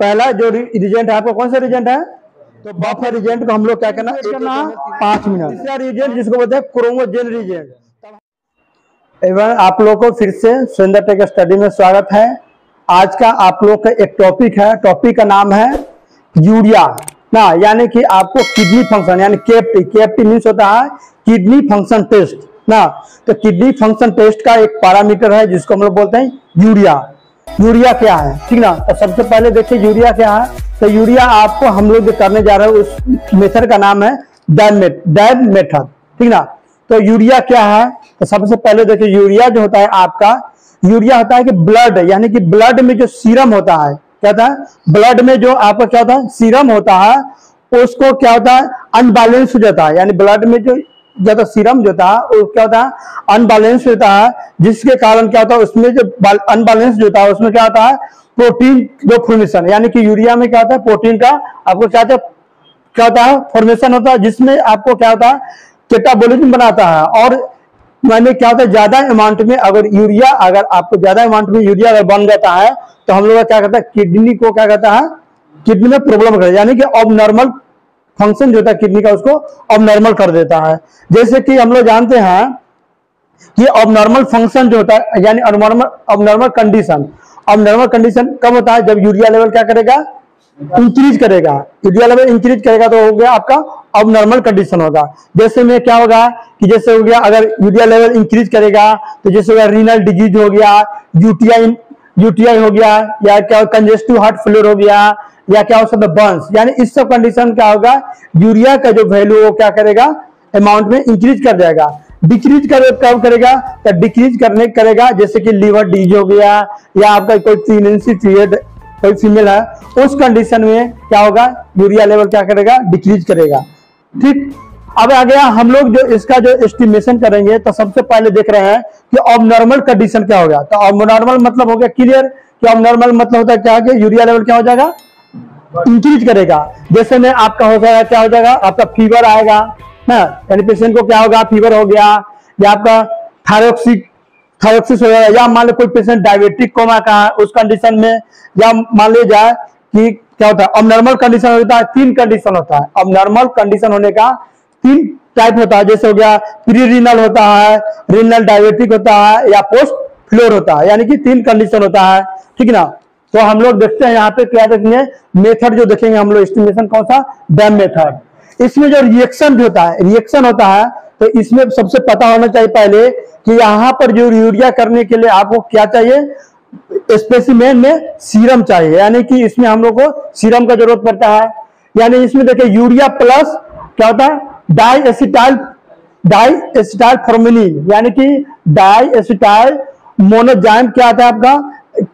पहला जो रिजेंट है आपको कौन सा रिजेंट है, तो बफर रिजेंट को हम लोग क्या करना है 5 मिनट। तीसरा रिजेंट जिसको बोलते हैं क्रोमोजेन रिजेंट। एवं आप लोग को फिर से सुंदर टेक स्टडी में स्वागत है। आज का आप लोग का एक टॉपिक है, टॉपिक का नाम है यूरिया ना, यानी कि आपको किडनी फंक्शन यानी केएफटी मीन्स होता है किडनी फंक्शन टेस्ट ना। तो किडनी फंक्शन टेस्ट का एक पैरामीटर है जिसको हम लोग बोलते हैं यूरिया। यूरिया क्या है, ठीक ना। तो सबसे पहले देखिए यूरिया क्या है। तो यूरिया आपको हम लोग जो करने जा रहे हैं उस मेथड का नाम है डैब मेथड, ठीक ना। तो यूरिया क्या है, तो सबसे पहले देखिए यूरिया जो होता है आपका, यूरिया होता है कि ब्लड यानी कि ब्लड में जो सीरम होता है, क्या होता है ब्लड में जो आपका क्या होता है सीरम होता है, उसको क्या होता है अनबैलेंस हो जाता है। यानी ब्लड में जो ज्यादा सीरम जो होता है वो क्या होता है अनबैलेंस होता है, जिसके कारण क्या होता है उसमें जो अनबैलेंस जो होता है उसमें क्या होता है प्रोटीन जो फॉर्मेशन, यानी कि यूरिया में क्या होता है प्रोटीन का आपको क्या होता है फॉर्मेशन होता है, जिसमें आपको क्या होता है कैटाबॉलिज्म बनाता है। और मैंने क्या होता है ज्यादा अमाउंट में अगर आपको ज्यादा अमाउंट में यूरिया अगर बन जाता है तो हम लोग क्या करता है किडनी को क्या कहता है किडनी में प्रॉब्लम करता है, यानी कि अब नॉर्मल फंक्शन जो होता है किडनी का उसको अब नॉर्मल कर देता है। जैसे कि हम लोग जानते हैं कि अब नॉर्मल फंक्शन जो होता है यानी अब नॉर्मल कंडीशन कब होता है, जब यूरिया लेवल क्या करेगा इंक्रीज करेगा। यूरिया लेवल इंक्रीज करेगा तो हो गया आपका अब नॉर्मल कंडीशन होगा। जैसे में क्या होगा कि जैसे हो गया अगर यूरिया लेवल इंक्रीज करेगा तो जैसे हो गया रीनल डिजीज हो गया, यूटीआई हो गया, या क्या कंजेस्टिव हार्ट फेलियर हो गया, या क्या हो सकता है बर्न्स। यानी इस सब कंडीशन क्या होगा यूरिया का जो वैल्यू वो क्या करेगा अमाउंट में इंक्रीज कर जाएगा। डिक्रीज कब करेगा, तो डिक्रीज करेगा जैसे कि लिवर डिजीज हो गया, या आपका कोई प्रेगनेंसी पीरियड कोई फीमेल है उस कंडीशन में क्या होगा यूरिया लेवल क्या करेगा डिक्रीज करेगा, ठीक। अब आ गया हम लोग जो इसका जो एस्टिमेशन करेंगे तो सबसे पहले देख रहे हैं कि अब नॉर्मल कंडीशन क्या होगा। तो अब नॉर्मल मतलब हो गया क्लियर कि अब नॉर्मल मतलब होता है क्या कि यूरिया लेवल क्या हो जाएगा इंक्रीज करेगा। जैसे में आपका हो जाएगा क्या हो जाएगा आपका फीवर आएगा ना, यानी पेशेंट को क्या होगा फीवर हो गया, या आपका थायरॉक्सिस हो जाएगा, या मान लो कोई पेशेंट डायबिटिक कोमा का है उस कंडीशन में, या मान ली जाए कि क्या होता है अब नॉर्मल कंडीशन होता है 3 कंडीशन होता है। अब नॉर्मल कंडीशन होने का 3 टाइप होता है, जैसे हो गया प्री रीनल होता है, रीनल डायबिटिक होता है, या पोस्ट फ्लोर होता है, यानी कि 3 कंडीशन होता है, ठीक ना। तो हम लोग देखते हैं यहाँ पे क्या देखेंगे मेथड जो देखेंगे हम लोग एस्टिमेशन कौन सा डैम मेथड। इसमें जो रिएक्शन होता है तो इसमें सबसे पता होना चाहिए पहले कि यहाँ पर जो यूरिया करने के लिए आपको क्या चाहिए स्पेसिमेन में सीरम चाहिए, यानी कि इसमें हम लोग को सीरम का जरूरत पड़ता है। यानी इसमें देखिए यूरिया प्लस क्या होता है डाई एसिटाइल फॉर्मेलिन, यानी कि डाई एसिटाइल मोनोजाइम क्या आता है आपका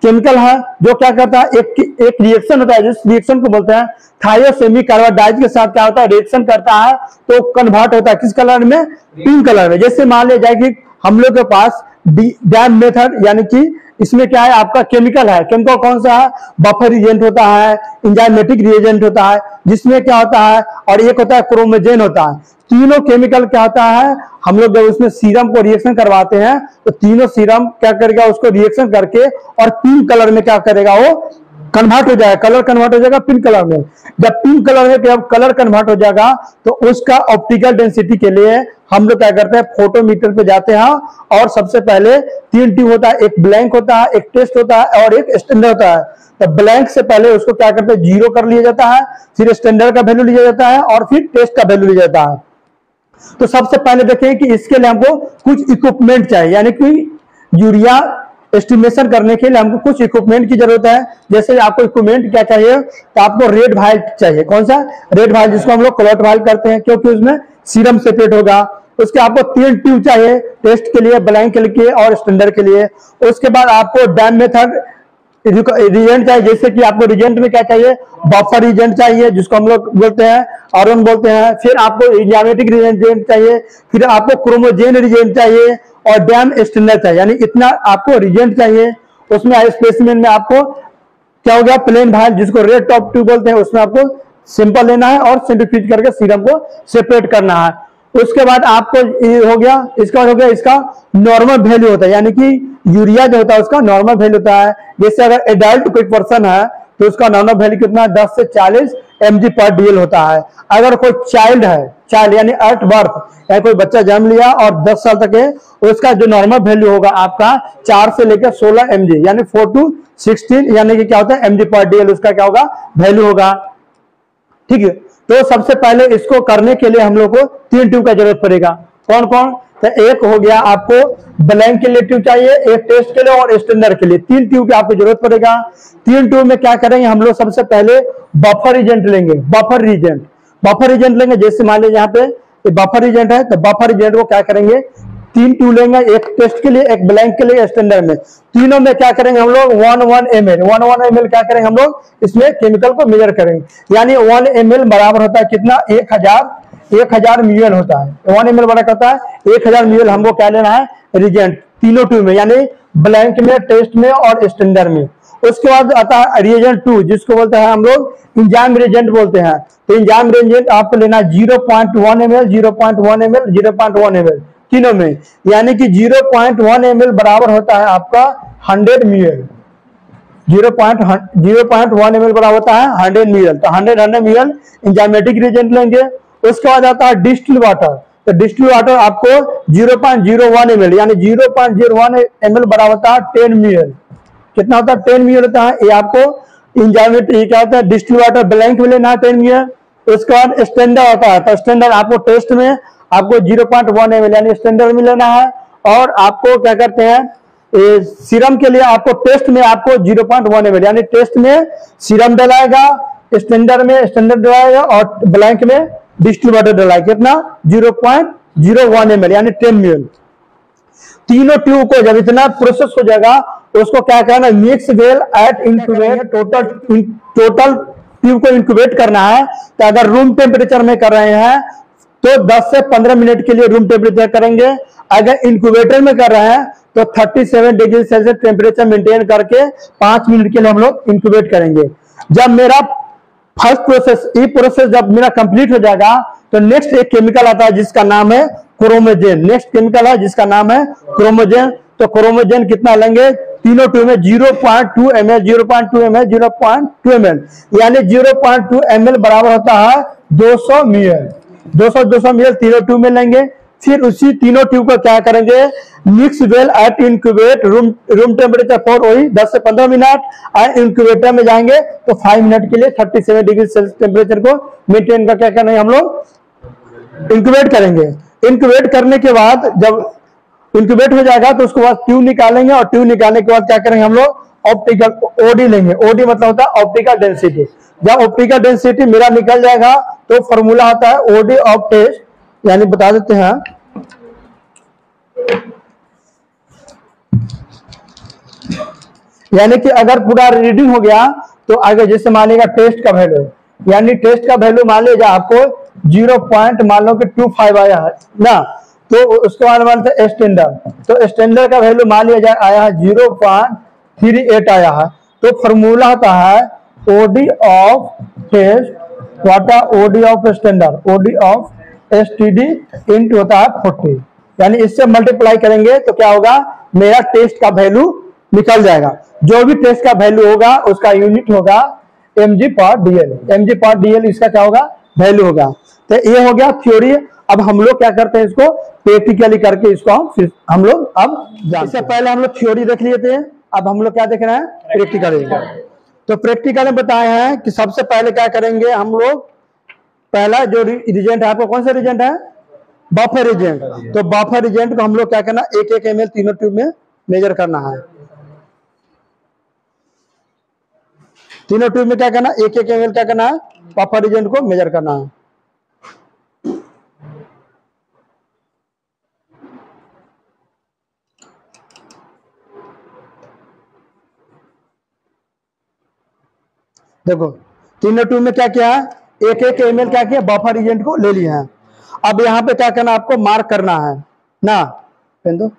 केमिकल है जो क्या करता है एक रिएक्शन होता है, जिस रिएक्शन को बोलते हैं थायोसेमी कार्बाइड के साथ क्या होता है रिएक्शन करता है तो कन्वर्ट होता है किस कलर में पिंक कलर में। जैसे मान लिया जाए कि हम लोग के पास डैम मेथड यानी कि इसमें क्या है आपका केमिकल है, केमिकल कौन सा है बफर रिएजेंट होता है, एंजाइमेटिक रिएजेंट होता है, जिसमें क्या होता है और एक होता है क्रोमोजेन होता है। तीनों केमिकल क्या होता है हम लोग जब उसमें सीरम को रिएक्शन करवाते हैं तो तीनों सीरम क्या करेगा उसको रिएक्शन करके और पिंक कलर में क्या करेगा वो कन्वर्ट हो जाएगा, कलर कन्वर्ट हो जाएगा पिंक कलर में। जब पिंक कलर में जब कलर कन्वर्ट हो जाएगा तो उसका ऑप्टिकल डेंसिटी के लिए हम लोग क्या करते हैं फोटोमीटर पे जाते हैं और सबसे पहले 3 ट्यूब होता है, एक ब्लैंक होता है, एक टेस्ट होता है और एक स्टैंडर्ड होता है। तो ब्लैंक से पहले उसको क्या करते हैं 0 कर लिया जाता है, फिर स्टैंडर्ड का वैल्यू लिया जाता है और फिर टेस्ट का वैल्यू लिया जाता है। तो सबसे पहले देखिए कि इसके लिए हमको कुछ इक्विपमेंट चाहिए, यानी कि यूरिया एस्टिमेशन करने के लिए हमको कुछ इक्विपमेंट की जरूरत है। जैसे आपको इक्विपमेंट क्या चाहिए तो आपको रेड वाइल चाहिए, कौन सा रेड वाइल जिसको हम लोग क्लॉट वाइल करते हैं क्योंकि उसमें सीरम सेपरेट होगा। उसके आपको 3 ट्यूब चाहिए टेस्ट के लिए, ब्लैंक के लिए और स्टैंडर्ड के लिए। उसके बाद आपको डैम मेथड रिजेंट चाहिए, जैसे कि आपको रिजेंट में क्या चाहिए बफर रिजेंट चाहिए जिसको हम लोग बोलते हैं आरएन बोलते हैं, फिर आपको एंजाइमेटिक रिजेंट चाहिए, फिर आपको क्रोमोजेन रिजेंट चाहिए और डैम स्टैंडर्ड चाहिए, यानी इतना आपको रिजेंट चाहिए। उसमें स्पेसिमेन में आपको क्या हो गया प्लेन वाइल जिसको रेड टॉप ट्यूब बोलते हैं, उसमें आपको सिंपल लेना है और सेंट्रीफ्यूज करके सीरम को सेपरेट करना है। उसके बाद आपको हो गया इसका हो गया इसका नॉर्मल वैल्यू होता है, यानी कि यूरिया जो होता है उसका नॉर्मल वैल्यू होता है। जैसे अगर एडल्ट कोई पर्सन है तो उसका नॉर्मल वैल्यू कितना 10 से 40 mg/dl होता है। अगर कोई चाइल्ड है, चाइल्ड यानी एट बर्थ या कोई बच्चा जन्म लिया और 10 साल तक है, उसका जो नॉर्मल वैल्यू होगा आपका 4 से लेकर 16 mg यानी 4 to 16 यानी कि क्या होता है mg/dl उसका क्या होगा वैल्यू होगा। ठीक है, तो सबसे पहले इसको करने के लिए हम लोग को 3 ट्यूब का जरूरत पड़ेगा। कौन कौन? तो एक हो गया आपको ब्लैंक के लिए ट्यूब चाहिए, एक टेस्ट के लिए और स्टैंडर्ड के लिए। 3 ट्यूब की आपको जरूरत पड़ेगा। 3 ट्यूब में क्या करेंगे हम लोग, सबसे पहले बफर एजेंट लेंगे। बफर एजेंट लेंगे, जैसे मान लीजिए यहाँ पे बफर एजेंट है, तो बफर एजेंट को क्या करेंगे 3 ट्यूब लेंगे, एक टेस्ट के लिए, एक ब्लैंक के लिए, स्टैंडर्ड में। तीनों में क्या करेंगे हम लोग 1 ml क्या करेंगे हम लोग इसमें केमिकल को मेजर करेंगे। यानी 1 ml बराबर होता है कितना 1000 ml होता है। 1 ml बराबर होता है 1000 ml। हमको क्या लेना है रिएजेंट तीनों ट्यूब में, यानी ब्लैंक में, टेस्ट में और स्टैंडर्ड में। उसके बाद आता है रिएजेंट 2 जिसको बोलते हैं हम लोग इंजाइम रिएजेंट बोलते हैं। तो इंजाइम रिएजेंट आपको लेना 0.1 ml, 0.1 ml, 0.1 ml तीनों में। यानी कि 0.1 ml बराबर होता है आपका 100 ml। 0.1 ml बराबर होता है 100 ml। तो 100 ml इंजाइमेटिक रिएजेंट लेंगे। उसके बाद आता है डिस्टिल वाटर। तो डिस्टिल वाटर आपको 0.01 ml यानी 0.01 ml बराबर होता है 10 ml। कितना होता है 10 ml होता है। ये आपको इंजाइमेटिक क्या होता है डिस्टिल वाटर ब्लैंक में लेना है 10 ml। उसके बाद स्टैंडर्ड होता है, तो स्टैंडर्ड आपको टेस्ट में आपको 0.1 ml यानी स्टैंडर्ड में लेना है। और आपको क्या करते हैं सीरम के लिए आपको टेस्ट में आपको 0.1 ml यानी टेस्ट में सीरम डलाएगा, स्टैंडर्ड में स्टैंडर्ड डलाएगा और ब्लैंक में डिस्टिल वाटर डलाएगा। कितना 0.01 ml यानी 10 ml। तीनों ट्यूब को जब इतना प्रोसेस हो जाएगा उसको क्या करना mix well at incubate. Total tube को इंक्यूबेट करना है। तो अगर रूम टेम्परेचर में कर रहे हैं तो 10 से 15 मिनट के लिए रूम टेम्परेचर करेंगे। अगर इंक्यूबेटर में कर रहे हैं तो 37 डिग्री सेल्सियस टेम्परेचर मेंटेन करके 5 मिनट के लिए हम लोग इंक्यूबेट करेंगे। जब मेरा फर्स्ट प्रोसेस ये प्रोसेस जब मेरा कंप्लीट हो जाएगा तो नेक्स्ट एक केमिकल आता है जिसका नाम है क्रोमोजेन। नेक्स्ट केमिकल है जिसका नाम है क्रोमोजेन। तो क्रोमोजेन कितना लेंगे तीनों ट्यूब में 0.2 ml, 0.2 ml, 0.2 ml यानी 0.2 ml बराबर होता है 200 ml। 200 ml तीनों ट्यूब में लेंगे। फिर उसी तीनों ट्यूब को क्या करेंगे mix well at incubate room temperature for वही 10 से 15 मिनट। इंक्यूबेटर में जाएंगे तो 5 मिनट के लिए 37 डिग्री सेल्सियस टेम्परेचर को मेंटेन करके क्या करना है हम लोग इंक्यूबेट करेंगे। इंक्यूबेट करने के बाद जब इंक्यूबेट हो जाएगा तो उसके बाद ट्यूब निकालेंगे और ट्यूब निकालने के बाद क्या करेंगे हम लोग ऑप्टिकल ओडी लेंगे। ओडी मतलब होता है ऑप्टिकल डेंसिटी। जब ऑप्टिकल डेंसिटी मेरा निकल जाएगा तो फॉर्मूला आता है ओडी ऑफ टेस्ट, यानी बता देते हैं यानी कि अगर पूरा रीडिंग हो गया तो आगे जैसे मान लीजिएगा टेस्ट का वैल्यू, यानी टेस्ट का वैल्यू मान लीजिए आपको 0.25 आया है ना, तो उसके बाद मानते हैं स्टैंडर्ड। तो स्टैंडर्ड का वैल्यू मान लिया जाए आया है 0.38 आया है। तो फॉर्मूला होता है ओडी ऑफ टेस्ट वाटा OD of standard, OD of STD into होता है 40। यानी इससे मल्टीप्लाई करेंगे तो क्या होगा मेरा टेस्ट का वैल्यू निकल जाएगा। जो भी टेस्ट का वैल्यू होगा उसका यूनिट होगा mg/dl। mg/dl इसका क्या होगा वैल्यू होगा। तो ये हो गया थ्योरी। अब हम लोग क्या करते हैं इसको प्रैक्टिकली करके इसको हम लोग अब इससे पहले हम लोग थ्योरी देख लिए थे, अब हम लोग क्या देख रहे हैं प्रैक्टिकली। तो प्रैक्टिकल में बताए हैं कि सबसे पहले क्या करेंगे हम लोग, पहला जो रिजेंट है आपको कौन सा रिजेंट है बफर रिजेंट। तो बफर रिजेंट को हम लोग क्या करना 1-1 ml तीनों ट्यूब में मेजर करना है। तीनों ट्यूब में क्या करना 1-1 ml क्या करना है बफर रिजेंट को मेजर करना है। देखो तीनों ट्यूब में क्या किया है 1-1 ml क्या किया बफर एजेंट को ले लिया है। अब यहाँ पे क्या करना आपको मार्क करना है ना, दो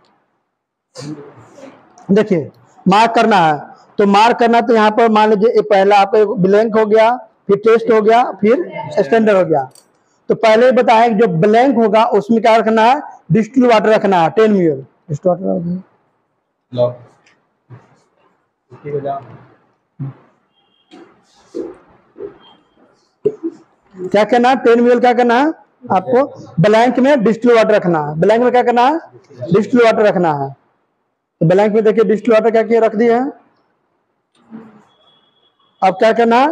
देखिए मार्क करना है। तो मार्क करना तो यहाँ पर मान लीजिए पहला आप ब्लैंक हो गया, फिर टेस्ट हो गया, फिर स्टैंडर्ड हो गया। तो पहले बताया जो ब्लैंक होगा उसमें क्या रखना है डिस्टिल वाटर रखना है 10 ml। डिस्टिल वाटर क्या करना है, 10 ml क्या करना है आपको, ब्लैंक में डिस्टिल वाटर रखना है। ब्लैंक में क्या करना है, डिस्टिल वाटर रखना है। तो ब्लैंक में देखिए डिस्टिल वाटर क्या किया, रख दिया है। अब क्या करना है,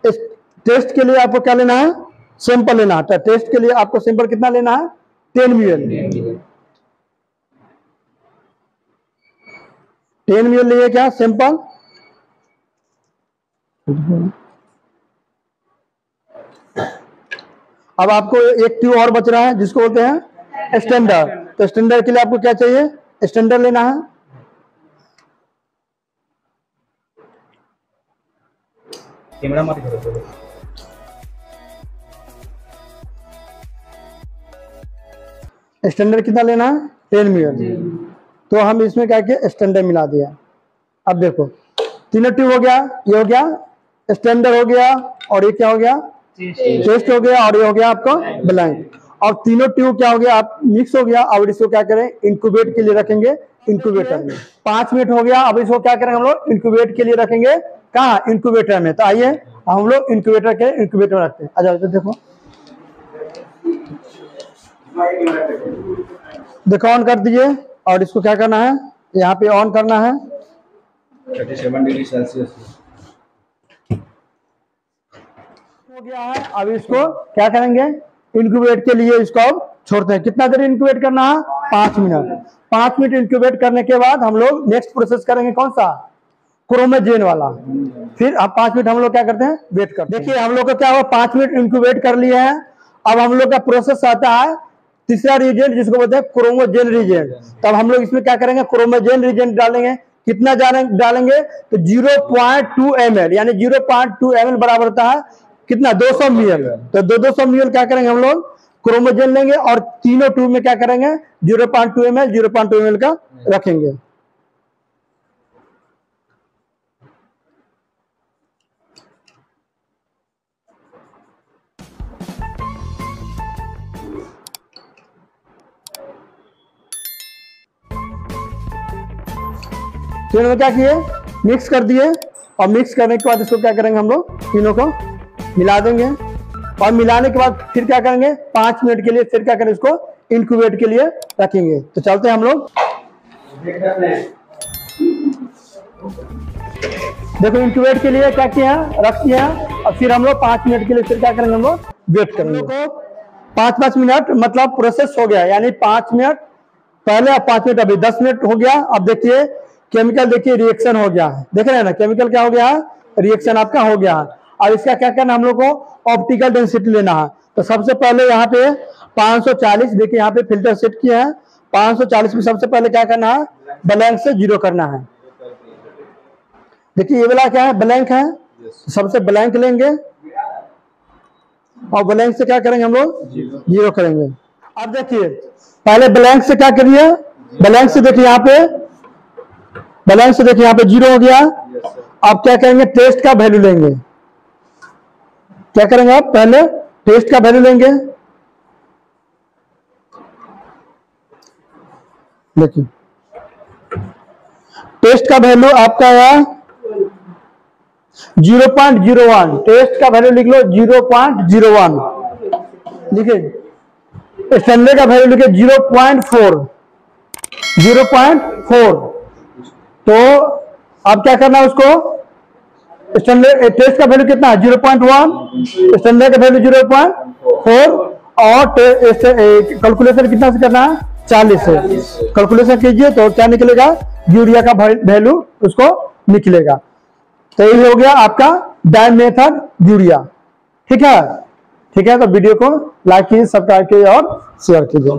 इस टेस्ट के लिए आपको क्या लेना है, सैंपल लेना है। तो टेस्ट के लिए आपको सैंपल कितना लेना है, 10 ml। 10 ml लिए क्या सैंपल। अब आपको एक ट्यूब और बच रहा है जिसको बोलते हैं स्टैंडर्ड। तो स्टैंडर्ड के लिए आपको क्या चाहिए, स्टैंडर्ड लेना है। स्टैंडर्ड कितना लेना है, 10 ml। तो हम इसमें क्या किया, स्टैंडर्ड मिला दिया। अब देखो तीनों ट्यूब हो गया, ये हो गया स्टैंडर्ड हो गया, और ये क्या हो गया, टेस्ट हो गया, और ये हो गया आपका ब्लैंक। और तीनों ट्यूब क्या हो गया, आप मिक्स हो गया। अब इसको क्या करें, इंक्यूबेट के लिए रखेंगे इंक्यूबेटर में। 5 मिनट हो गया। अब इसको क्या करेंगे हम लोग, इंक्यूबेट के लिए रखेंगे कहाँ, इंक्यूबेटर में। तो आइए हम लोग इंक्यूबेटर में रखते हैं। अच्छा तो देखो ऑन कर दीजिए, और इसको क्या करना है, यहाँ पे ऑन करना है। 37 डिग्री सेल्सियस हो गया है। अब इसको क्या करेंगे, इंक्यूबेट के लिए इसको अब छोड़ते हैं। कितना देर इंक्यूबेट करना है, 5 मिनट। 5 मिनट इंक्यूबेट करने के बाद हम लोग नेक्स्ट प्रोसेस करेंगे कौन सा, क्रोमोजेन वाला। फिर अब 5 मिनट हम लोग क्या करते हैं, वेट करते हैं। देखिए हम लोग का क्या हुआ, 5 मिनट इंक्यूबेट कर लिए हैं। अब हम लोग का प्रोसेस आता है तीसरा रिएजेंट जिसको बोलते हैं क्रोमोजेन रिएजेंट। तब हम लोग इसमें क्या करेंगे, क्रोमोजेन रिएजेंट डालेंगे। कितना डालेंगे, तो 0.2 ml, यानी 0.2 ml बराबर होता है कितना, 200 ml। तो 200 ml क्या करेंगे हम लोग, क्रोमोजेन लेंगे, और तीनों ट्यूब में क्या करेंगे, 0.2 ml का रखेंगे। तीनों में क्या किए, मिक्स कर दिए। और मिक्स करने के बाद इसको क्या करेंगे, हम लोग तीनों को मिला देंगे। और मिलाने के बाद फिर क्या करेंगे, 5 मिनट के लिए फिर क्या करेंगे, इसको इंक्यूबेट के लिए रखेंगे। तो चलते हैं हम लोग। देखो इंक्यूबेट के लिए क्या किया, रख दिया। और फिर हम लोग 5 मिनट के लिए फिर क्या करेंगे, हम लोग वेट करेंगे। हम लोग को 5-5 मिनट मतलब प्रोसेस हो गया, यानी 5 मिनट पहले, अब 5 मिनट अभी 10 मिनट हो गया। अब देखिए केमिकल, देखिए रिएक्शन हो गया है, देख रहे हैं ना, केमिकल क्या हो गया है, रिएक्शन आपका हो गया है। और इसका क्या करना, हम लोग को ऑप्टिकल डेंसिटी लेना है। तो सबसे पहले यहाँ पे 540, देखिए यहाँ पे फिल्टर सेट किया है। 540 में सबसे पहले क्या करना है, ब्लैंक से 0 करना है। देखिए ये वाला क्या है, ब्लैंक है। सबसे ब्लैंक लेंगे, और ब्लैंक से क्या करेंगे हम लोग, 0 करेंगे। अब देखिए पहले ब्लैंक से क्या करिए, ब्लैंक से देखिए यहाँ पे, ब्लैंक से देखिए यहाँ पे 0 हो गया। अब क्या करेंगे, टेस्ट का वैल्यू लेंगे। क्या करेंगे आप, पहले टेस्ट का वैल्यू लेंगे। देखिए टेस्ट का वैल्यू आपका है 0.01। टेस्ट का वैल्यू लिख लो 0.01। लिखिए स्टैंडर्ड का वैल्यू लिखिए 0.4। 0.4। तो अब क्या करना है, उसको स्टैंडर्ड टेस्ट का वैल्यू कितना है, 0.1, स्टैंडर्ड का वैल्यू 0.4, और कैलकुलेशन कितना से करना है, 40 से कैलकुलेशन कीजिए। तो क्या निकलेगा, यूरिया का वैल्यू उसको निकलेगा। तो ये हो गया आपका डाइमेथड यूरिया। ठीक है, ठीक है। तो वीडियो को लाइक कीजिए, सब्सक्राइब कीजिए और शेयर कीजिए।